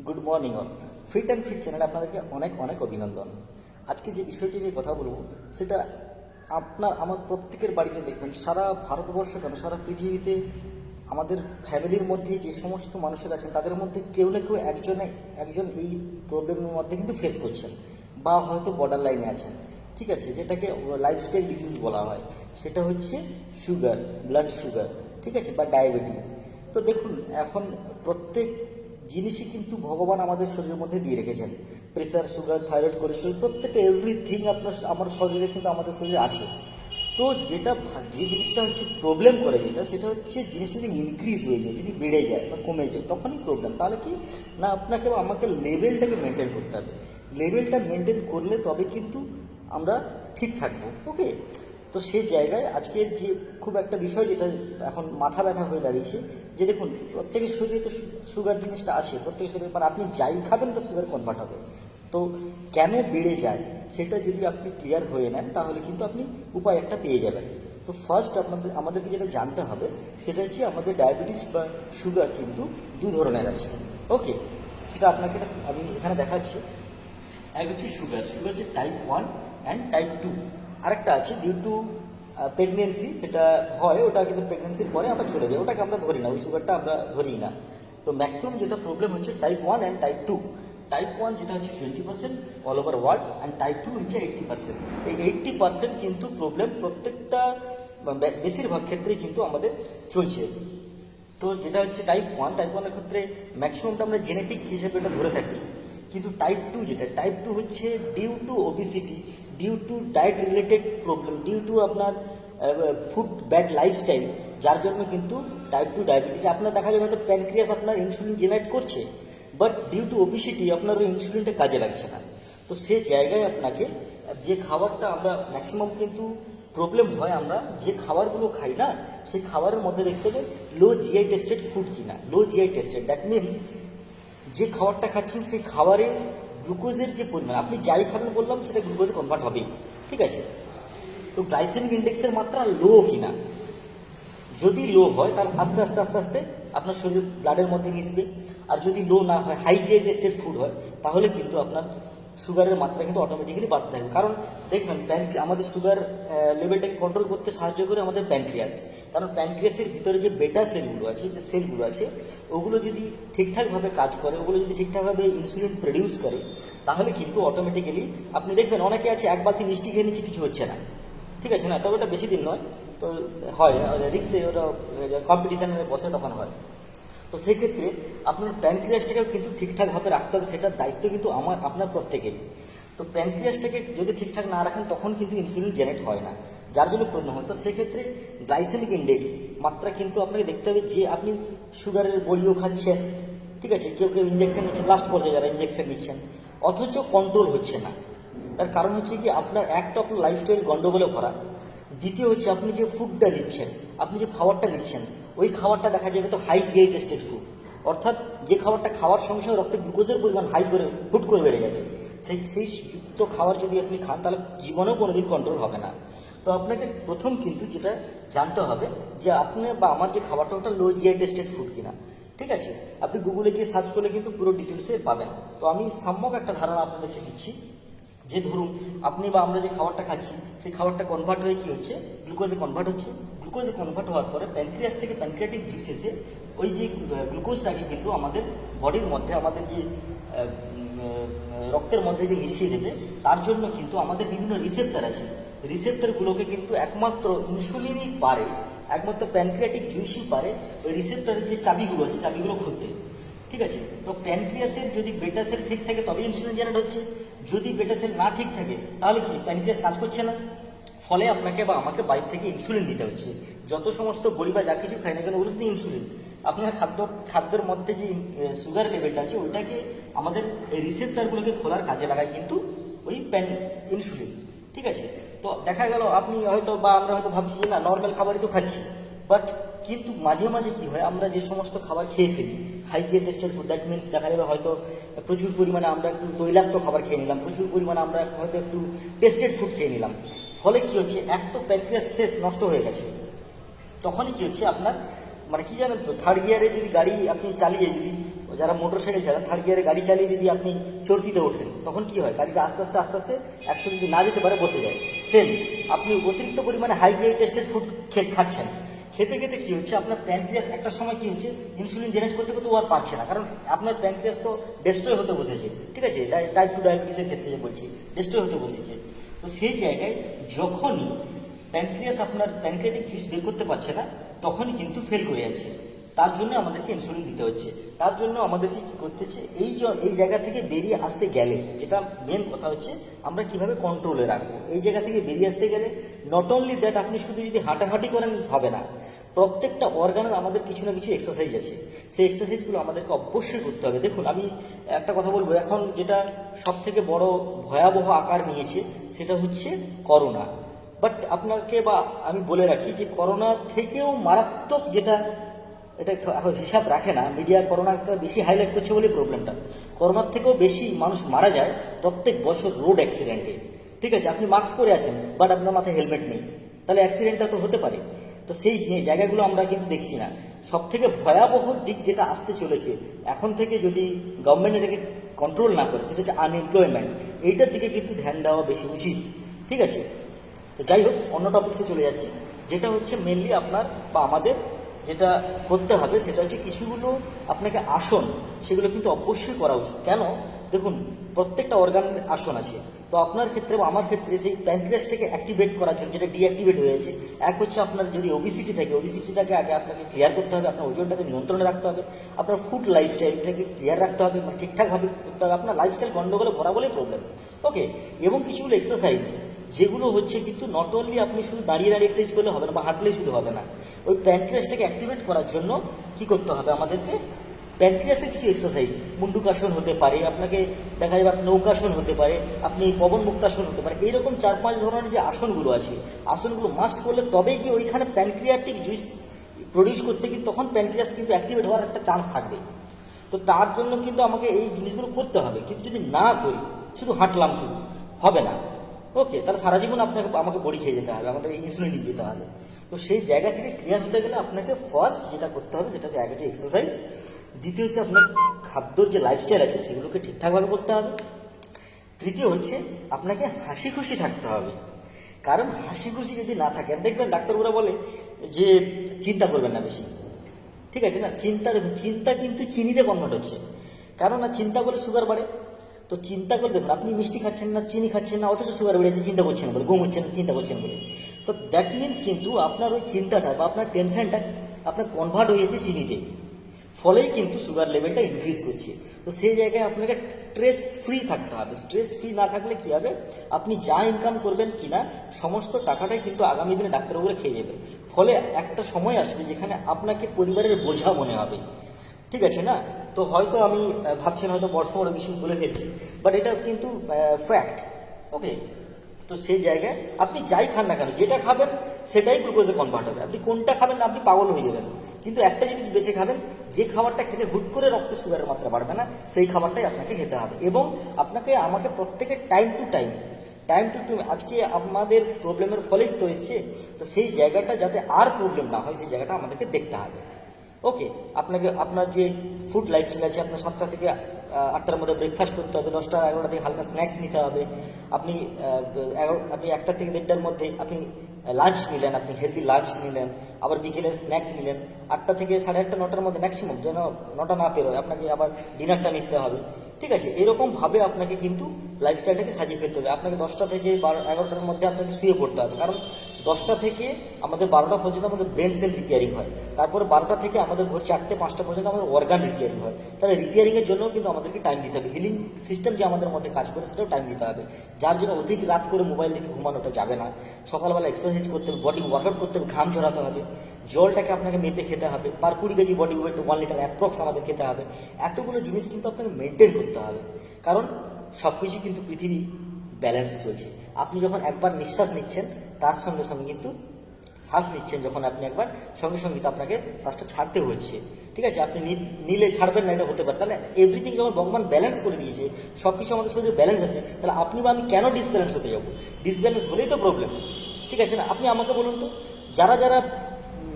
Good morning all. Fit and fit চ্যানেলে আপনাদেরকে অনেক অনেক অভিনন্দন। আজকে যে বিষয়টি নিয়ে কথা বলবো সেটা আমার প্রত্যেকের বাড়িতে দেখবেন, সারা ভারতবর্ষ কেন সারা পৃথিবীতে আমাদের ফ্যামিলির মধ্যে যে সমস্ত মানুষের আছেন তাদের মধ্যে কেউ না কেউ একজন এই প্রবলেমের মধ্যে কিন্তু ফেস করছেন বা হয়তো বর্ডার লাইনে আছেন। ঠিক আছে, যেটাকে লাইফস্টাইল ডিজিজ বলা হয়, সেটা হচ্ছে সুগার, ব্লাড সুগার, ঠিক আছে, বা ডায়াবেটিস। তো দেখুন, এখন প্রত্যেক জিনিসই কিন্তু ভগবান আমাদের শরীরের মধ্যে দিয়ে রেখেছেন। প্রেসার, সুগার, থাইরয়েড, কোলেস্ট্রল, প্রত্যেকটা এভরিথিং আমার শরীরে কিন্তু আমাদের শরীরে আছে। তো যে জিনিসটা হচ্ছে প্রবলেম করে, সেটা হচ্ছে জিনিসটা যদি ইনক্রিজ হয়ে যায়, যদি বেড়ে যায় বা কমে যায়, তখনই প্রবলেম। তাহলে কি না, আপনাকে বা আমাকে লেভেলটাকে মেনটেন করতে হবে। লেভেলটা মেনটেন করলে তবে কিন্তু আমরা ঠিক থাকবো। ওকে, তো সেই জায়গায় আজকের যে খুব একটা বিষয় যেটা এখন মাথা ব্যথা হয়ে দাঁড়িয়েছে, যে দেখুন প্রত্যেকের শরীরে তো সুগার জিনিসটা আছে, প্রত্যেকের শরীরে, মানে আপনি যাই খাবেন তো সুগার কনভার্ট হবে। তো কেন বেড়ে যায় সেটা যদি আপনি ক্লিয়ার হয়ে নেন তাহলে কিন্তু আপনি উপায় একটা পেয়ে যাবেন। তো ফার্স্ট আমাদেরকে যেটা জানতে হবে সেটা হচ্ছে আমাদের ডায়াবেটিস বা সুগার কিন্তু দু ধরনের আছে। ওকে, সেটা আপনাকে আমি এখানে দেখাচ্ছি। এক হচ্ছে সুগার হচ্ছে টাইপ 1 অ্যান্ড টাইপ 2। আরেকটা আছে ডিউ টু প্রেগনেন্সি, সেটা হয়, ওটা কিন্তু প্রেগনেন্সির পরে আমরা চলে যাই, ওটাকে আমরা ধরি না, ওই সুগারটা আমরা ধরি না। তো ম্যাক্সিমাম যেটা প্রবলেম হচ্ছে টাইপ 1 অ্যান্ড টাইপ 2। টাইপ 1 যেটা হচ্ছে 20% all over world, and type 2 হচ্ছে 80%। এই 80% কিন্তু প্রবলেম প্রত্যেকটা বেশিরভাগ ক্ষেত্রেই কিন্তু আমাদের চলছে। তো যেটা হচ্ছে টাইপ 1, ক্ষেত্রে ম্যাক্সিমামটা আমরা জেনেটিক হিসেবে এটা ধরে থাকি। কিন্তু টাইপ 2 টাইপ 2 হচ্ছে due to obesity, due to diet related problem, due to আপনার ফুড ব্যাড লাইফস্টাইল, যার জন্য কিন্তু টাইপ 2 ডায়াবেটিস। আপনার দেখা যাবে হয়তো প্যানক্রিয়াস আপনার ইনসুলিন জেনারেট করছে, বাট ডিউ টু ওবিসিটি আপনার ওই ইনসুলিনটা কাজে লাগছে না। তো সে জায়গায় আপনাকে যে খাবারটা আমরা ম্যাক্সিমাম কিন্তু প্রবলেম হয়, আমরা যে খাবারগুলো খাই না, সেই খাবারের মধ্যে দেখতে হবে লো জিআই টেস্টেড ফুড কিনা। Low GI tested that means যে খাবারটা খাচ্ছেন সেই খাবারে গ্লুকোজের যে পরিমাণ, আপনি যাই খাবেন বললাম সেটা গ্লুকোজে কনভার্ট হবেই। ঠিক আছে, তো গ্লাইসেমিক ইন্ডেক্সের মাত্রা লো কিনা। যদি লো হয় তাহলে আস্তে আস্তে আস্তে আস্তে আপনার শরীর ব্লাডের মধ্যে মিশবে। আর যদি লো না হয়, হাই জিআই টেস্টেড ফুড হয়, তাহলে কিন্তু আপনার সুগারের মাত্রা কিন্তু অটোমেটিক্যালি বাড়তে থাকবে। কারণ দেখবেন আমাদের সুগার লেভেলটাকে কন্ট্রোল করতে সাহায্য করে আমাদের প্যানক্রিয়াস। কারণ প্যানক্রিয়াসের ভিতরে যে বেটা সেলগুলো আছে, যে সেলগুলো আছে, ওগুলো যদি ঠিকঠাকভাবে কাজ করে, ওগুলো যদি ঠিকঠাকভাবে ইনসুলিন প্রডিউস করে, তাহলে কিন্তু অটোমেটিক্যালি আপনি দেখবেন অনেকে আছে এক বালতি মিষ্টি খেয়ে নিচ্ছে, কিছু হচ্ছে না। ঠিক আছে না, তবে ওটা বেশি দিন নয়, তো হয় রিক্সে, ওটা কম্পিটিশানে বসে তখন হয়। তো সেই ক্ষেত্রে আপনার প্যানক্রিয়াসটাকেও কিন্তু ঠিকঠাকভাবে রাখতে হবে, সেটার দায়িত্ব কিন্তু আপনার প্রত্যেকের। তো প্যানক্রিয়াসটাকে যদি ঠিকঠাক না রাখেন তখন কিন্তু ইনসুলিন জেনারেট হয় না, যার জন্য প্রবলেম হয়। তো সেক্ষেত্রে গ্লাইসেমিক ইন্ডেক্স মাত্রা কিন্তু আপনাকে দেখতে হবে, যে আপনি সুগারের বড়িও খাচ্ছেন, ঠিক আছে, কেউ কেউ ইঞ্জেকশন নিচ্ছেন, লাস্ট পর্যায়ে যারা ইঞ্জেকশন নিচ্ছেন, অথচ কন্ট্রোল হচ্ছে না। তার কারণ হচ্ছে কি, আপনার এক তো আপনার লাইফস্টাইল গন্ডগোলে ভরা, দ্বিতীয় হচ্ছে আপনি যে ফুডটা নিচ্ছেন, আপনি যে খাবারটা নিচ্ছেন, ওই খাবারটা দেখা যাবে তো হাই জিআই টেস্টেড ফুড, অর্থাৎ যে খাবারটা খাওয়ার সঙ্গে সঙ্গে রক্তে গ্লুকোজের পরিমাণ হাই করে হুট করে বেড়ে যাবে, সেই যুক্ত খাবার যদি আপনি খান তাহলে জীবনেও কোনোদিন কন্ট্রোল হবে না। তো আপনাকে প্রথম কিন্তু যেটা জানতে হবে যে আপনি বা আমার যে খাবারটা ওটা লো জিআই টেস্টেড ফুড কিনা। ঠিক আছে, আপনি গুগলে গিয়ে সার্চ করলে কিন্তু পুরো ডিটেলসে পাবেন। তো আমি সাম্যক একটা ধারণা আপনাদেরকে দিচ্ছি, যে ধরুন আপনি বা আমরা যে খাবারটা খাচ্ছি সেই খাবারটা কনভার্ট হয়ে কী হচ্ছে, গ্লুকোজে কনভার্ট হচ্ছে। গ্লুকোজে কনভার্ট হওয়ার পরে প্যানক্রিয়াস থেকে প্যানক্রিয়াটিক জুস এসে ওই যে গ্লুকোজটাকে কিন্তু আমাদের বডির মধ্যে, আমাদের যে রক্তের মধ্যে যে মিশিয়ে দেবে, তার জন্য কিন্তু আমাদের বিভিন্ন রিসেপ্টার আছে। রিসেপ্টারগুলোকে কিন্তু একমাত্র ইনসুলিনই পারে, একমাত্র প্যানক্রিয়াটিক জুসই পারে ওই রিসেপ্টারের যে চাবিগুলো আছে চাবিগুলো খুলতে। ঠিক আছে, তো প্যানক্রিয়াসের যদি বেটা সেল ঠিক থাকে তবে ইনসুলিন জেনারেট হচ্ছে, যদি বেটা সেল না ঠিক থাকে তাহলে কি প্যানক্রিয়াস কাজ করছে না, ফলে আপনাকে বা আমাকে বাইরে থেকে ইনসুলিন নিতে হচ্ছে। যত সমস্ত বড়ি বা যা কিছু খাই না কেন ওগুলো কিন্তু ইনসুলিন। আপনার খাদ্যের মধ্যে যে সুগার লেভেলটা আছে ওইটাকে আমাদের এই রিসেপ্টারগুলোকে খোলার কাজে লাগায় কিন্তু ওই ইনসুলিন। ঠিক আছে, তো দেখা গেল আপনি হয়তো বা আমরা হয়তো ভাবছি যে না নর্মাল খাবারই তো খাচ্ছি, বাট কিন্তু মাঝে মাঝে কি হয়, আমরা যে সমস্ত খাবার খেয়ে ফেলি high GI tested food, that means দেখা যাবে হয়তো প্রচুর পরিমাণে আমরা একটু তৈলাক্ত খাবার খেয়ে নিলাম, প্রচুর পরিমাণে আমরা হয়তো একটু টেস্টেড ফুড খেয়ে নিলাম, ফলে কি হচ্ছে, এক তো প্যানক্রিয়াস শেষ নষ্ট হয়ে গেছে। তখনই কি হচ্ছে আপনার, মানে কি জানেন তো, থার্ড গিয়ারে যদি গাড়ি আপনি চালিয়ে যদি যারা মোটর সাইকেল চালান থার্ড গিয়ারে গাড়ি চালিয়ে যদি আপনি চর্তিতে ওঠেন তখন কি হয়, গাড়িটা আস্তে আস্তে আস্তে আস্তে 100 যদি না যেতে পারে বসে যায়। সেম আপনি অতিরিক্ত পরিমাণে হাই টেস্টেড ফুড খাচ্ছেন, খেতে খেতে কি হচ্ছে, আপনার প্যানক্রিয়াস একটা সময় কি হচ্ছে, ইনসুলিন জেনারেট করতে করতে ও আর পারছে না, কারণ আপনার প্যানক্রিয়াস তো ডেস্ট্রয় হতে বসেছে। ঠিক আছে, টাইপ 2 ডায়াবেটিসের ক্ষেত্রে বলছি, ডেস্ট্রয় হতে বসেছে। তো সেই জায়গায় যখনই প্যানক্রিয়াস আপনার প্যানক্রিয়াটিক জুস বের করতে পারছে না, তখনই কিন্তু ফেল করে যাচ্ছে। তার জন্য আমাদেরকে ইনসুলিন দিতে হচ্ছে। তার জন্য আমাদেরকে কি করতে হচ্ছে, এই জায়গা থেকে বেরিয়ে আসতে গেলে, যেটা মেন কথা হচ্ছে আমরা কিভাবে কন্ট্রোলে রাখবো। এই জায়গা থেকে বেরিয়ে আসতে গেলে নট অনলি দ্যাট আপনি শুধু যদি হাঁটাহাঁটি করেন হবে না, প্রত্যেকটা অর্গানের আমাদের কিছু না কিছু এক্সারসাইজ আছে, সেই এক্সারসাইজগুলো আমাদেরকে অবশ্যই করতে হবে। দেখুন, আমি একটা কথা বলবো, এখন যেটা সব থেকে বড় ভয়াবহ আকার নিয়েছে সেটা হচ্ছে করোনা। বাট আপনাকে বা আমি বলে রাখি যে করোনা থেকেও মারাত্মক যেটা, এটা এখন হিসাব রাখে না মিডিয়া, করোনাটা বেশি হাইলাইট করছে বলে প্রবলেমটা, করোনার থেকেও বেশি মানুষ মারা যায় প্রত্যেক বছর রোড অ্যাক্সিডেন্টে। ঠিক আছে, আপনি মাস্ক পরে আছেন বাট আপনার মাথায় হেলমেট নেই, তাহলে অ্যাক্সিডেন্টটা তো হতে পারে। তো সেই জায়গাগুলো আমরা কিন্তু দেখছি না। সব থেকে ভয়াবহ দিক যেটা আসতে চলেছে এখন থেকে, যদি গভর্নমেন্ট এটাকে কন্ট্রোল না করে, সেটা হচ্ছে আনএমপ্লয়মেন্ট। এইটার দিকে কিন্তু ধ্যান দেওয়া বেশি উচিত। ঠিক আছে, তো যাই হোক, অন্য টপিক্সে চলে যাচ্ছি, যেটা হচ্ছে মেনলি আপনার বা আমাদের যেটা করতে হবে সেটা হচ্ছে কিছুগুলো আপনাকে আসন, সেগুলো কিন্তু অবশ্যই করা উচিত। কেন, দেখুন প্রত্যেকটা অর্গানের আসন আছে। তো আপনার ক্ষেত্রে বা আমার ক্ষেত্রে সেই প্যানক্রিয়াসটাকে অ্যাক্টিভেট করার জন্য, যেটা ডিঅ্যাক্টিভেট হয়েছে, এক হচ্ছে আপনার যদি ওবিসিটি থাকে, ওবিসিটিটাকে আগে আপনাকে ক্লিয়ার করতে হবে, আপনার ওজনটাকে নিয়ন্ত্রণে রাখতে হবে, আপনার ফুড লাইফস্টাইলটাকে ক্লিয়ার রাখতে হবে, মানে ঠিকঠাকভাবে করতে হবে। আপনার লাইফস্টাইল গন্ডগোলে ভরা বলেই প্রবলেম। ওকে, এবং কিছুগুলো এক্সারসাইজ যেগুলো হচ্ছে কিন্তু নট অনলি আপনি শুধু দাঁড়িয়ে দাঁড়িয়ে এক্সারসাইজ করলে হবে না বা হাঁটলেই শুধু হবে না, ওই প্যানক্রিয়াসটাকে অ্যাক্টিভেট করার জন্য কি করতে হবে আমাদেরকে, প্যানক্রিয়াসের কিছু এক্সারসাইজ, মুন্ডুকাসন হতে পারে, আপনাকে দেখা যাবে নৌকাসন হতে পারে, আপনি পবন মুক্তাসন হতে পারে, এইরকম 4-5 ধরনের যে আসনগুলো আছে, আসনগুলো মাস্ট করলে তবেই কি ওইখানে প্যানক্রিয়াটিক জুইস প্রডিউস করতে, কিন্তু তখন প্যানক্রিয়াস কিন্তু অ্যাক্টিভেট হওয়ার একটা চান্স থাকবে। তো তার জন্য কিন্তু আমাকে এই জিনিসগুলো করতে হবে, কিন্তু যদি না করি, শুধু হাঁটলাম শুধু, হবে না। ওকে, তাহলে সারা জীবন আমাকে বড়ি খেয়ে যেতে হবে, আমাকে ইনসুলিন নিয়ে যেতে হবে। তো সেই জায়গা থেকে ক্লিয়ার হতে গেলে আপনাকে ফার্স্ট যেটা করতে হবে সেটা হচ্ছে, এক হচ্ছে এক্সারসাইজ, দ্বিতীয় হচ্ছে আপনার খাদ্যর যে লাইফস্টাইল আছে সেগুলোকে ঠিকঠাকভাবে করতে হবে, তৃতীয় হচ্ছে আপনাকে হাসি খুশি থাকতে হবে। কারণ হাসি খুশি যদি না থাকেন, দেখবেন ডাক্তারবাবুরা বলে যে চিন্তা করবেন না বেশি। ঠিক আছে না, চিন্তা, দেখুন চিন্তা কিন্তু চিনিতে কনভার্ট হচ্ছে, কারণ না চিন্তা করলে সুগার বাড়ে। তো চিন্তা করে দেখুন, আপনি মিষ্টি খাচ্ছেন না, চিনি খাচ্ছেন না, অথচ সুগার বেড়েছে, চিন্তা করছেন বলে, ঘুম হচ্ছেন চিন্তা করছেন বলে। তো দ্যাট মিনস কিন্তু আপনার ওই চিন্তাটা বা আপনার টেনশনটা আপনার কনভার্ট হয়েছে চিনিতে, ফলেই কিন্তু সুগার লেভেলটা ইনক্রিজ করছে। তো সেই জায়গায় আপনাকে স্ট্রেস ফ্রি থাকতে হবে। স্ট্রেস ফ্রি না থাকলে কী হবে, আপনি যা ইনকাম করবেন কিনা সমস্ত টাকাটাই কিন্তু আগামী দিনে ডাক্তারবাবুরা খেয়ে যাবে। ফলে একটা সময় আসবে যেখানে আপনাকে পরিবারের বোঝা মনে হবে। ঠিক আছে না, তো হয়তো আমি ভাবছেন হয়তো বড় বড় কিছু বলে ফেলছি, বাট এটা কিন্তু ফ্যাক্ট। ওকে, তো সেই জায়গায় আপনি যাই খান না কেন, যেটা খাবেন সেটাই গ্লুকোজে কনভার্ট হবে। আপনি কোনটা খাবেন না, আপনি পাগল হয়ে যাবেন। কিন্তু একটা জিনিস বেছে খাবেন, যে খাবারটা খেলে হুট করে রক্তে সুগারের মাত্রা বাড়বে না, সেই খাবারটাই আপনাকে খেতে হবে। এবং আমাকে প্রত্যেকের টাইম টু টাইম, আজকে আমাদের প্রবলেমের ফলেই তো এসছে, তো সেই জায়গাটা যাতে আর প্রবলেম না হয় সেই জায়গাটা আমাদেরকে দেখতে হবে। ওকে, আপনার যে ফুড লাইফস্টাইল আছে, আপনার 7টা থেকে 8টার মধ্যে ব্রেকফাস্ট করতে হবে, 10টা 11টা থেকে হালকা স্ন্যাক্স নিতে হবে, আপনি 1টা থেকে 1:30টার মধ্যে আপনি লাঞ্চ নিলেন, আপনি হেলদি লাঞ্চ নিলেন, আবার বিকেলের স্ন্যাক্স নিলেন, 8টা থেকে 8:30 9টার মধ্যে ম্যাক্সিমাম, যেন 9টা না পেরোয়, আপনাকে আবার ডিনারটা নিতে হবে। ঠিক আছে, এরকমভাবে আপনাকে কিন্তু লাইফস্টাইলটাকে সাজিয়ে ফেলতে হবে। আপনাকে 10টা থেকে 11টার মধ্যে আপনাকে শুয়ে পড়তে হবে, কারণ 10টা থেকে আমাদের 12টা পর্যন্ত আমাদের ব্রেন সেল রিপেয়ারিং হয়, তারপরে 12টা থেকে আমাদের ভোর 4টে 5টা পর্যন্ত আমাদের অর্গান রিপেয়ারিং হয়। তাহলে রিপেয়ারিংয়ের জন্য কিন্তু আমাদেরকে টাইম দিতে হবে, হিলিং সিস্টেম যে আমাদের মধ্যে কাজ করে সেটাও টাইম দিতে হবে। যার জন্য অধিক রাত করে মোবাইল দেখে ঘুমানোটা যাবে না, সকালবেলা এক্সারসাইজ করতে হবে, বডি ওয়ার্কআউট করতে হবে, ঘাম ঝরাতে হবে, জলটাকে আপনাকে মেপে খেতে হবে, পার 20 KG body weight 1 litre approx আমাদের খেতে হবে। এতগুলো জিনিস কিন্তু আপনাকে মেনটেন করতে হবে, কারণ সব কিছু কিন্তু পৃথিবী ব্যালেন্সে চলছে। আপনি যখন একবার নিঃশ্বাস নিচ্ছেন, তার সঙ্গে সঙ্গে কিন্তু শ্বাস নিচ্ছেন, যখন আপনি একবার সঙ্গে সঙ্গে তো আপনাকে শ্বাসটা ছাড়তে হচ্ছে। ঠিক আছে, আপনি নিলে ছাড়বেন না, এটা হতে পারে। তাহলে এভরিথিং যখন ভগবান ব্যালেন্স করে দিয়েছে, সব কিছু আমাদের শরীরে ব্যালেন্স আছে, তাহলে আপনি বা আমি কেন ডিসব্যালেন্স হতে যাবো? ডিসব্যালেন্স হলেই তো প্রবলেম। ঠিক আছে না, আপনি আমাকে বলুন তো, যারা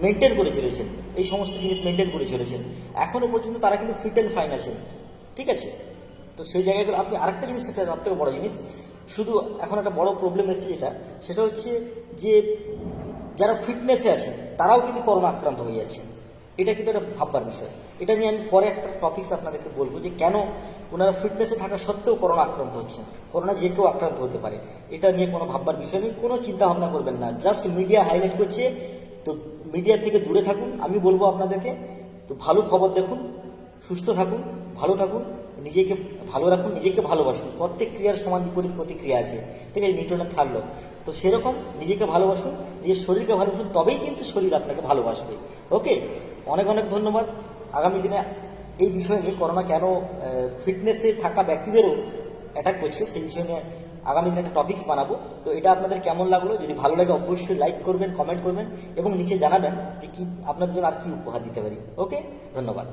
মেনটেন করে চলেছেন এই সমস্ত জিনিস মেনটেন করে চলেছেন, এখনও পর্যন্ত তারা কিন্তু ফিট অ্যান্ড ফাইন আছেন। ঠিক আছে, তো সেই জায়গাগুলো আপনি আরেকটা জিনিস, সেটা সব থেকে বড় জিনিস, শুধু এখন একটা বড় প্রবলেম এসেছে সেটা হচ্ছে যে যারা ফিটনেসে আছেন তারাও কিন্তু করোনা আক্রান্ত হয়ে যাচ্ছে। এটা কিন্তু একটা ভাববার বিষয়। এটা নিয়ে আমি পরে একটা টপিকস আপনাদেরকে বলবো যে কেন ওনারা ফিটনেসে থাকা সত্ত্বেও করোনা আক্রান্ত হচ্ছে। করোনা যে কেউ আক্রান্ত হতে পারে, এটা নিয়ে কোনো ভাববার বিষয় নেই, কোনো চিন্তা ভাবনা করবেন না। জাস্ট মিডিয়া হাইলাইট করছে, তো মিডিয়া থেকে দূরে থাকুন আমি বলবো আপনাদেরকে। তো ভালো খবর দেখুন, সুস্থ থাকুন, ভালো থাকুন, নিজেকে ভালো রাখুন, নিজেকে ভালোবাসুন। প্রত্যেক ক্রিয়ার সমান বিপরীত প্রতিক্রিয়া আছে, ঠিক আছে, নিউটনের থার্ড ল। তো সেরকম নিজেকে ভালোবাসুন, নিজের শরীরকে ভালোবাসুন, তবেই কিন্তু শরীর আপনাকে ভালোবাসবে। ওকে, অনেক অনেক ধন্যবাদ। আগামী দিনে এই বিষয় নিয়ে করোনা কেন ফিটনেসে থাকা ব্যক্তিদেরও অ্যাটাক করছে সেই বিষয় নিয়ে আগামী দিনে একটা টপিকস বানাবো। তো এটা আপনাদের কেমন লাগলো, যদি ভালো লাগে অবশ্যই লাইক করবেন, কমেন্ট করবেন এবং নিচে জানাবেন যে কি আপনাদের জন্য আর কি উপহার দিতে পারি। ওকে, ধন্যবাদ।